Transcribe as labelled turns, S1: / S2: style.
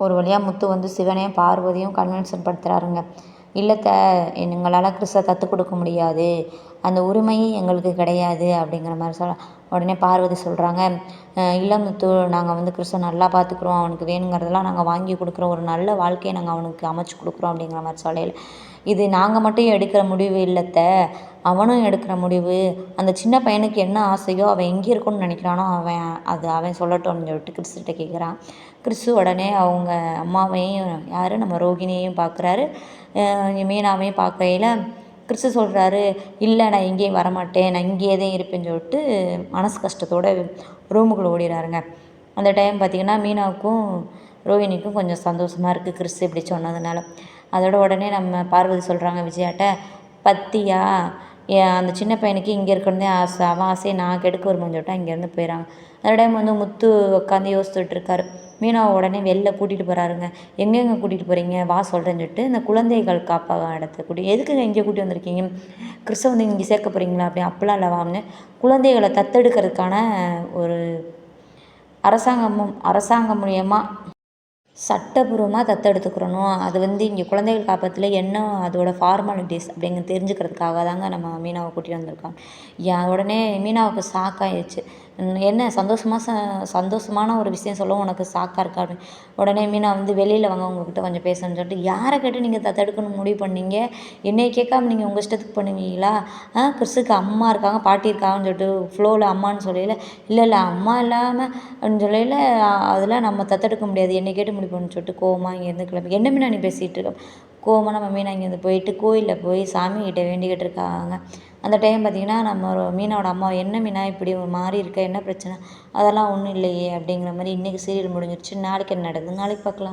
S1: ஒரு வழியாக முத்து வந்து சிவனையும் பார்வதியும் கன்வின்ஷன் படுத்துகிறாருங்க. இல்லைத்த எங்களால் கிறிஸை கற்றுக் கொடுக்க முடியாது, அந்த உரிமையும் எங்களுக்கு கிடையாது அப்படிங்கிற மாதிரி உடனே பார்வதி சொல்கிறாங்க, இல்லை முத்து, நாங்கள் வந்து கிறிஸை நல்லா பார்த்துக்குறோம், அவனுக்கு வேணுங்கிறதெல்லாம் நாங்கள் வாங்கி கொடுக்குறோம், ஒரு நல்ல வாழ்க்கையை நாங்கள் அவனுக்கு அமைச்சு கொடுக்குறோம் அப்படிங்கிற மாதிரி சொல்லையில், இது நாங்கள் மட்டும் எடுக்கிற முடிவு இல்லைத்த, அவனும் எடுக்கிற முடிவு. அந்த சின்ன பையனுக்கு என்ன ஆசையோ அவன் எங்கே இருக்கணும்னு நினைக்கிறானோ அவன் சொல்லட்டும் அப்படின்னு சொல்லிட்டு கிறிஸ்கிட்ட கேட்குறான். கிறிஸு உடனே அவங்க அம்மாவையும் யார் நம்ம ரோகிணியையும் பார்க்குறாரு, மீனாவையும் பார்க்கையில கிறிஸு சொல்கிறாரு, இல்லை நான் எங்கேயும் வரமாட்டேன், நான் இங்கேயே தான் இருப்பேன்னு சொல்லிட்டு மனசு கஷ்டத்தோடு ரூமுக்குள்ளே ஓடிறாருங்க. அந்த டைம் பார்த்திங்கன்னா மீனாவுக்கும் ரோஹிணிக்கும் கொஞ்சம் சந்தோஷமாக இருக்குது கிறிஸு இப்படி சொன்னதுனால. அதோட உடனே நம்ம பார்வதி சொல்கிறாங்க விஜயாட்ட, பத்தியா அந்த சின்ன பையனுக்கு இங்கே இருக்கிறதே ஆசை, அவன் ஆசையை நான் கெடுக்க வருமான்னு சொல்லிட்டு அங்கேருந்து போயிடறாங்க. அந்த டைம் வந்து முத்து உட்காந்து யோசிச்சுட்டு இருக்காரு. மீனாவை உடனே வெளில கூட்டிகிட்டு போகிறாருங்க. எங்கெங்கே கூட்டிகிட்டு போகிறீங்க, வா சொல்கிறேன்னு சொல்லிட்டு இந்த குழந்தைகள் காப்பகம் இடத்த எதுக்குங்க இங்கே கூட்டி வந்திருக்கீங்க, கிறிஸை வந்து இங்கே சேர்க்க போகிறீங்களா அப்படிலாம் இல்லை வான்னு, குழந்தைகளை தத்தெடுக்கிறதுக்கான ஒரு அரசாங்கம் மூலியமாக சட்டபூர்வமாக தத்தெடுத்துக்கிறணும், அது வந்து இங்கே குழந்தைகள் காப்பகத்தில் என்ன அதோடய ஃபார்மாலிட்டிஸ் அப்படிங்க தெரிஞ்சுக்கிறதுக்காக தாங்க நம்ம மீனாவை கூட்டிகிட்டு வந்திருக்கோம். உடனே மீனாவுக்கு ஷாக்காயிடுச்சு. என்ன சந்தோஷமான ஒரு விஷயம் சொல்லவும் உனக்கு ஷாக்காக இருக்கா அப்படின்னு. உடனே மீனா வந்து வெளியில் வாங்க உங்ககிட்ட கொஞ்சம் பேசணும்னு சொல்லிட்டு, யாரை கேட்டு நீங்கள் தத்தெடுக்கணும்னு முடிவு பண்ணீங்க, என்னையை கேட்காம நீங்கள் உங்கள் இஷ்டத்துக்கு பண்ணுவீங்களா, கிறிஸுக்கு அம்மா இருக்காங்க பாட்டி இருக்காங்கன்னு சொல்லிட்டு ஃப்ளோவில் அம்மான்னு சொல்லையில், இல்லை அம்மா இல்லாமல் அப்படின்னு சொல்லையில், அதெல்லாம் நம்ம தத்தெடுக்க முடியாது, என்னை கேட்டு முடிவு பண்ணணும்னு சொல்லிட்டு கோவமாக இங்கேருந்து கிளம்பி, என்ன மீனா நீ பேசிகிட்டு இருக்க, கோவமாக நம்ம மீனா இங்கேருந்து போயிட்டு கோயிலில் போய் சாமிகிட்ட வேண்டிக்கிட்டு இருக்காங்க. அந்த டைம் பார்த்திங்கன்னா நம்ம மீனாவோட அம்மா, என்ன மீனா இப்படி ஒரு மாதிரி இருக்க, என்ன பிரச்சனை, அதெல்லாம் ஒன்றும் இல்லையே அப்படிங்கிற மாதிரி. இன்றைக்கி சீரியல் முடிஞ்சிருச்சு, நாளைக்கு என்ன நடக்குது நாளைக்கு பார்க்கலாம்.